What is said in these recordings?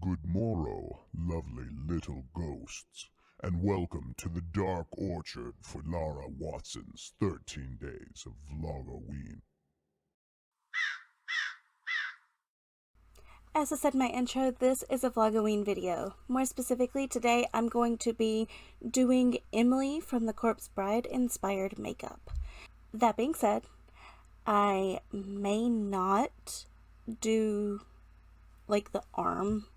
Good morrow, lovely little ghosts, and welcome to the Dark Orchard for Lara Watson's 13 Days of Vlogoween. As I said in my intro, this is a Vlogoween video. More specifically, today I'm going to be doing Emily from the Corpse Bride inspired makeup. That being said, I may not do like the arm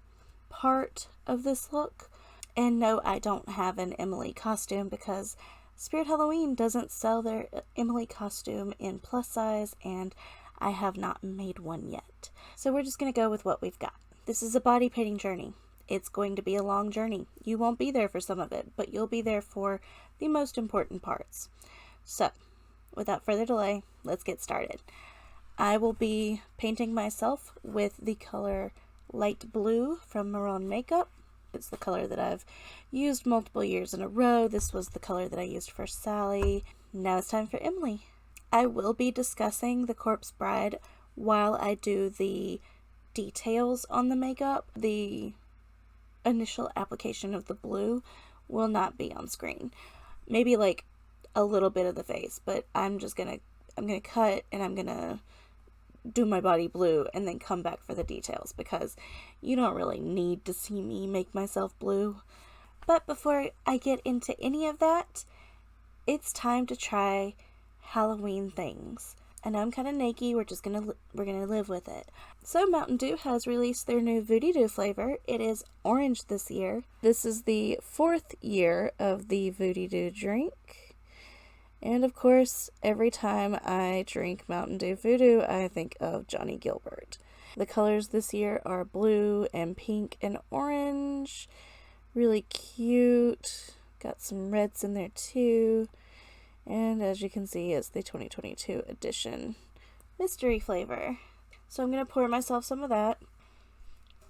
part of this look. And no, I don't have an Emily costume because Spirit Halloween doesn't sell their Emily costume in plus size, and I have not made one yet. So we're just going to go with what we've got. This is a body painting journey. It's going to be a long journey. You won't be there for some of it, but you'll be there for the most important parts. So, without further delay, let's get started. I will be painting myself with the color Light Blue from Mehron Makeup. It's the color that I've used multiple years in a row. This was the color that I used for Sally. Now it's time for Emily. I will be discussing the Corpse Bride while I do the details on the makeup. The initial application of the blue will not be on screen. Maybe like a little bit of the face, but I'm gonna cut and I'm gonna do my body blue and then come back for the details because you don't really need to see me make myself blue. But before I get into any of that, it's time to try Halloween things. I know I'm kind of naked, we're gonna live with it. So Mountain Dew has released their new Voodidew flavor. It is orange this year. This is the 4th year of the Voodidew drink. And of course, every time I drink Mountain Dew Voodoo, I think of Johnny Gilbert. The colors this year are blue and pink and orange. Really cute. Got some reds in there too. And as you can see, it's the 2022 edition mystery flavor. So I'm going to pour myself some of that.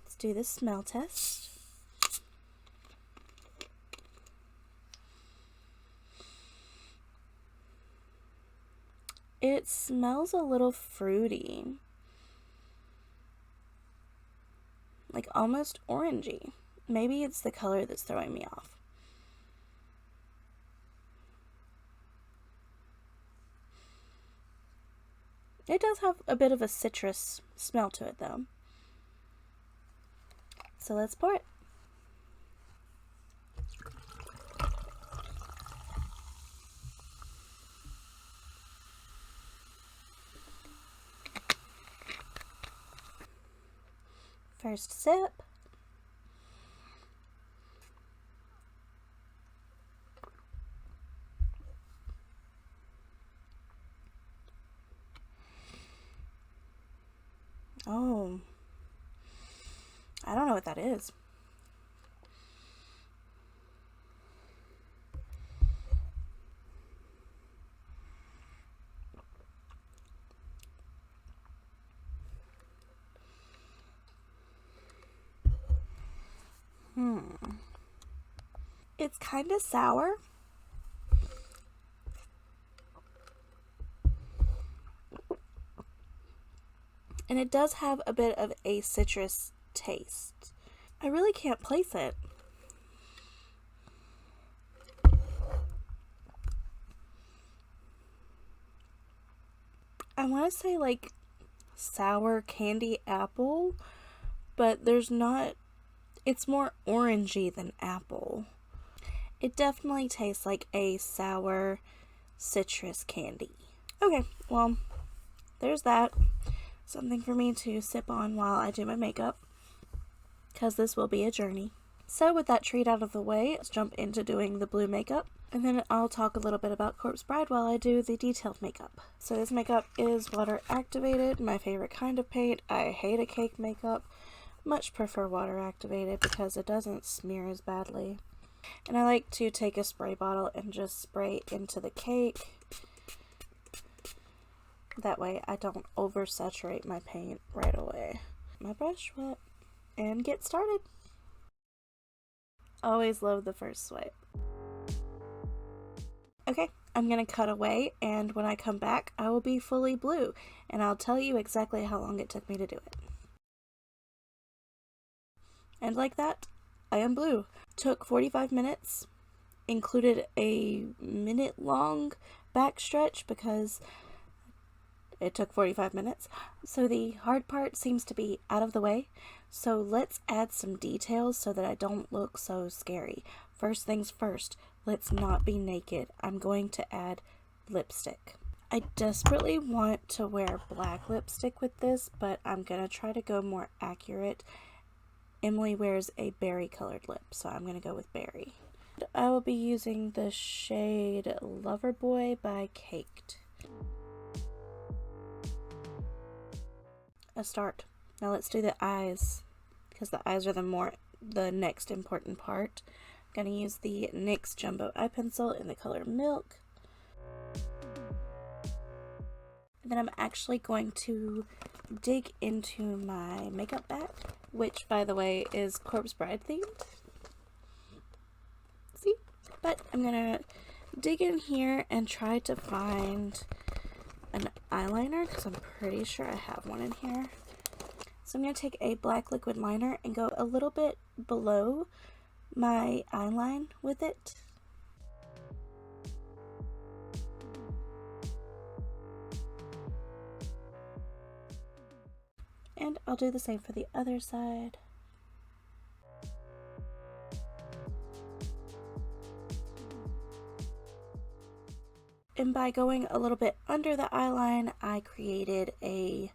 Let's do the smell test. It smells a little fruity, like almost orangey. Maybe it's the color that's throwing me off. It does have a bit of a citrus smell to it though. So let's pour it. First sip. Oh, I don't know what that is. It's kind of sour. And it does have a bit of a citrus taste. I really can't place it. I want to say like sour candy apple, but there's not, it's more orangey than apple. It definitely tastes like a sour citrus candy. Okay, well, there's that. Something for me to sip on while I do my makeup, because this will be a journey. So with that treat out of the way, let's jump into doing the blue makeup. And then I'll talk a little bit about Corpse Bride while I do the detailed makeup. So this makeup is water activated, my favorite kind of paint. I hate a cake makeup. Much prefer water activated because it doesn't smear as badly. And I like to take a spray bottle and just spray into the cake. That way I don't oversaturate my paint right away. My brush wet and get started. Always love the first swipe. Okay, I'm gonna cut away, and when I come back I will be fully blue, and I'll tell you exactly how long it took me to do it. And like that, I am blue. Took 45 minutes, included a minute-long backstretch because it took 45 minutes. So the hard part seems to be out of the way. So let's add some details so that I don't look so scary. First things first, let's not be naked. I'm going to add lipstick. I desperately want to wear black lipstick with this, but I'm gonna try to go more accurate. Emily wears a berry colored lip, so I'm gonna go with berry. I will be using the shade Loverboy by Caked. A start. Now let's do the eyes, because the eyes are the next important part. I'm gonna use the NYX Jumbo Eye Pencil in the color Milk. And then I'm actually going to dig into my makeup bag, which, by the way, is Corpse Bride themed. See? But I'm gonna dig in here and try to find an eyeliner, because I'm pretty sure I have one in here. So I'm gonna take a black liquid liner and go a little bit below my eyeline with it. And I'll do the same for the other side. And by going a little bit under the eyeline, I created a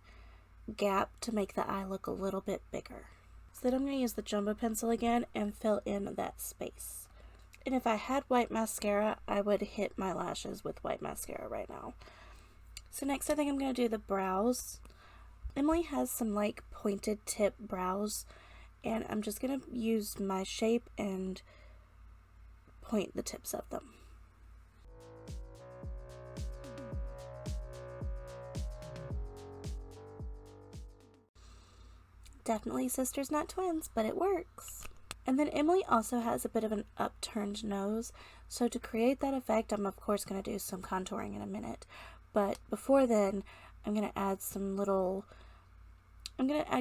gap to make the eye look a little bit bigger. So then I'm going to use the jumbo pencil again and fill in that space. And if I had white mascara, I would hit my lashes with white mascara right now. So next I think I'm going to do the brows. Emily has some like pointed tip brows, and I'm just going to use my shape and point the tips of them. Definitely sisters, not twins, but it works. And then Emily also has a bit of an upturned nose, so to create that effect, I'm of course going to do some contouring in a minute. But before then, I'm going to add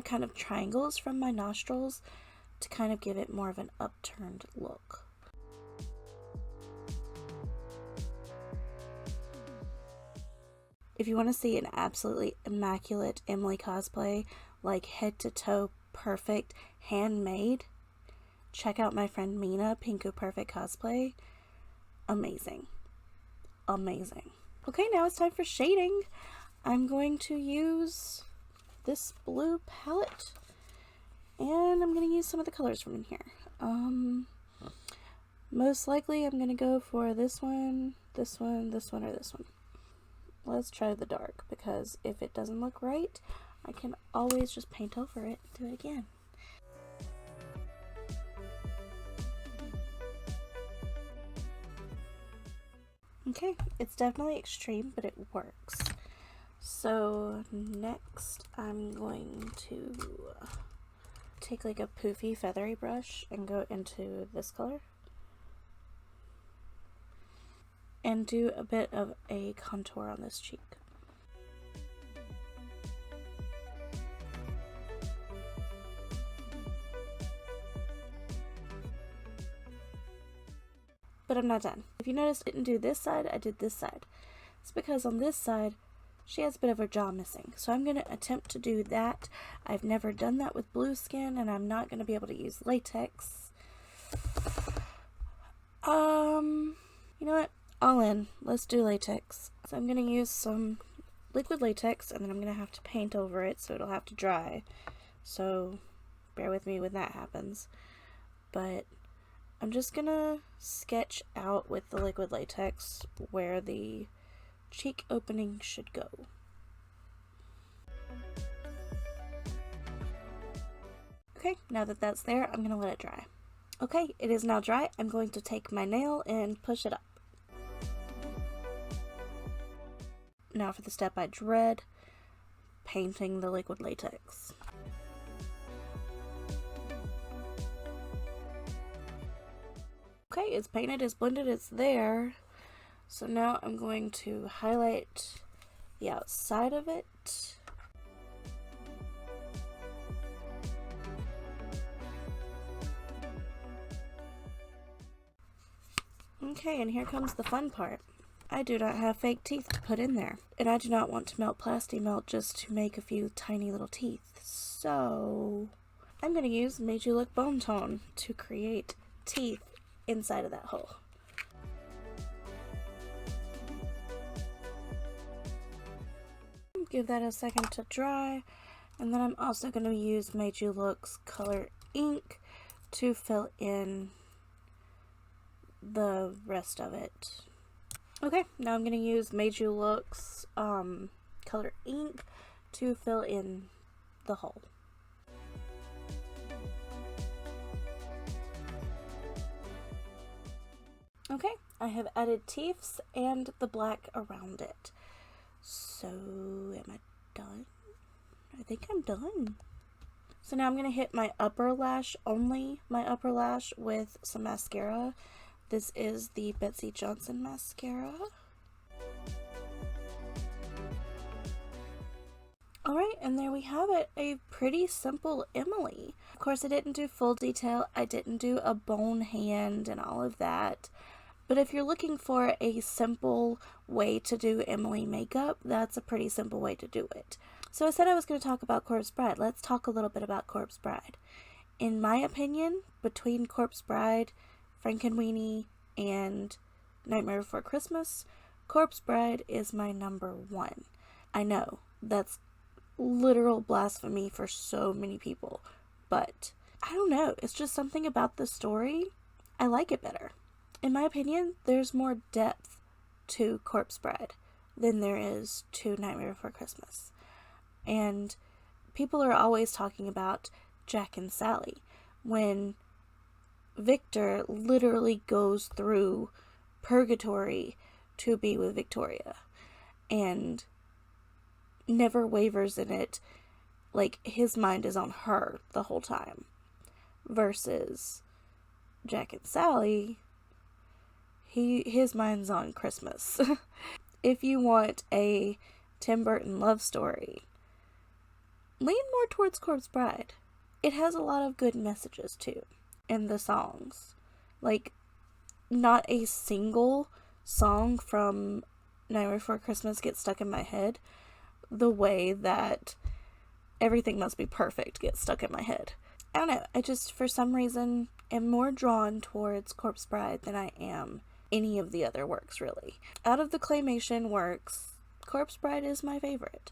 kind of triangles from my nostrils to kind of give it more of an upturned look. If you want to see an absolutely immaculate Emily cosplay, like head to toe perfect, handmade, check out my friend Mina, PinkuPerfect cosplay. Amazing. Amazing. Okay, now it's time for shading. I'm going to use this blue palette, and I'm going to use some of the colors from in here. Most likely I'm going to go for this one, this one, this one, or this one. Let's try the dark, because if it doesn't look right, I can always just paint over it and do it again. Okay, it's definitely extreme, but it works. So next I'm going to take like a poofy feathery brush and go into this color and do a bit of a contour on this cheek. But I'm not done. If you notice, I didn't do this side, I did this side. It's because on this side, she has a bit of her jaw missing. So I'm going to attempt to do that. I've never done that with blue skin, and I'm not going to be able to use latex. You know what? All in. Let's do latex. So I'm going to use some liquid latex, and then I'm going to have to paint over it, so it'll have to dry. So bear with me when that happens. But I'm just gonna sketch out with the liquid latex where the cheek opening should go. Okay, now that that's there, I'm gonna let it dry. Okay, it is now dry. I'm going to take my nail and push it up. Now for the step I dread, painting the liquid latex. Okay, it's painted, it's blended, it's there. So now I'm going to highlight the outside of it. Okay, and here comes the fun part. I do not have fake teeth to put in there, and I do not want to melt Plasti Melt just to make a few tiny little teeth. So I'm going to use Madeyewlook Bone Tone to create teeth inside of that hole. Give that a second to dry, and then I'm also going to use Madeyewlook's color ink to fill in the rest of it. Okay, now I'm going to use Madeyewlook's color ink to fill in the hole. Okay, I have added teeths and the black around it. So, am I done? I think I'm done. So now I'm going to hit my upper lash, only my upper lash, with some mascara. This is the Betsy Johnson mascara. Alright, and there we have it, a pretty simple Emily. Of course, I didn't do full detail, I didn't do a bone hand and all of that. But if you're looking for a simple way to do Emily makeup, that's a pretty simple way to do it. So I said I was going to talk about Corpse Bride. Let's talk a little bit about Corpse Bride. In my opinion, between Corpse Bride, Frankenweenie, and Nightmare Before Christmas, Corpse Bride is my number one. I know, that's literal blasphemy for so many people, but I don't know, it's just something about the story, I like it better. In my opinion, there's more depth to Corpse Bride than there is to Nightmare Before Christmas. And people are always talking about Jack and Sally, when Victor literally goes through purgatory to be with Victoria and never wavers in it. Like, his mind is on her the whole time, versus Jack and Sally, his mind's on Christmas. If you want a Tim Burton love story, lean more towards Corpse Bride. It has a lot of good messages too in the songs. Like, not a single song from Nightmare Before Christmas gets stuck in my head the way that Everything Must Be Perfect gets stuck in my head. I don't know, I just, for some reason, am more drawn towards Corpse Bride than I am any of the other works, really. Out of the claymation works, Corpse Bride is my favorite.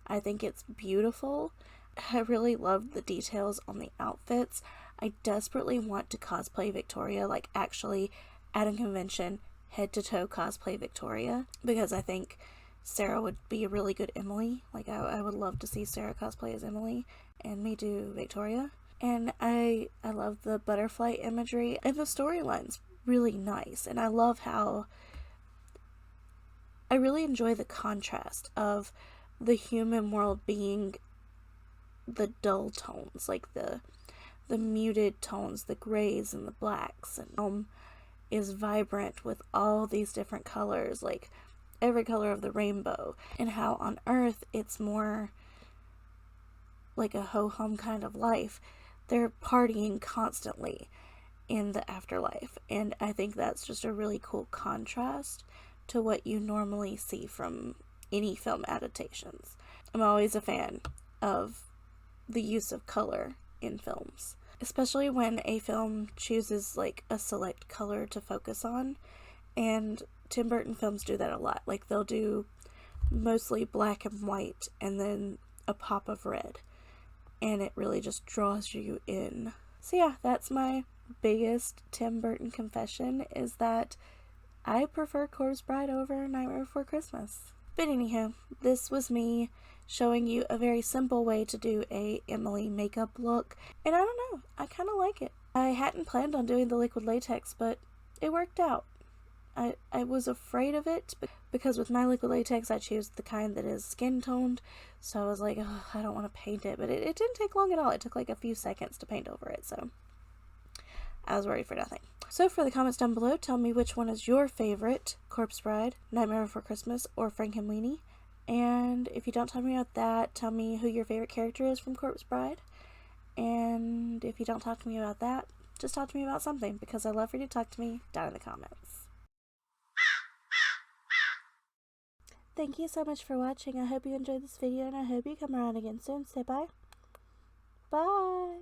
I think it's beautiful. I really love the details on the outfits. I desperately want to cosplay Victoria, like actually at a convention, head to toe cosplay Victoria, because I think Sarah would be a really good Emily. Like, I would love to see Sarah cosplay as Emily and me do Victoria. And I love the butterfly imagery, and the storyline's really nice, and I love how I really enjoy the contrast of the human world being the dull tones, like the muted tones, the grays and the blacks, and is vibrant with all these different colors, like every color of the rainbow, and how on Earth it's more like a ho-hum kind of life. They're partying constantly in the afterlife, and I think that's just a really cool contrast to what you normally see from any film adaptations. I'm always a fan of the use of color in films, especially when a film chooses like a select color to focus on, and Tim Burton films do that a lot. Like, they'll do mostly black and white and then a pop of red, and it really just draws you in. So yeah, that's my biggest Tim Burton confession, is that I prefer Corpse Bride over Nightmare Before Christmas. But anyhow, this was me showing you a very simple way to do a Emily makeup look, and I don't know, I kind of like it. I hadn't planned on doing the liquid latex, but it worked out. I was afraid of it, because with my liquid latex I choose the kind that is skin toned, so I was like, oh, I don't want to paint it, but it didn't take long at all. It took like a few seconds to paint over it, so I was worried for nothing. So for the comments down below, tell me which one is your favorite, Corpse Bride, Nightmare Before Christmas, or Frankenweenie. And if you don't tell me about that, tell me who your favorite character is from Corpse Bride. And if you don't talk to me about that, just talk to me about something, because I love for you to talk to me down in the comments. Thank you so much for watching. I hope you enjoyed this video, and I hope you come around again soon. Say bye. Bye.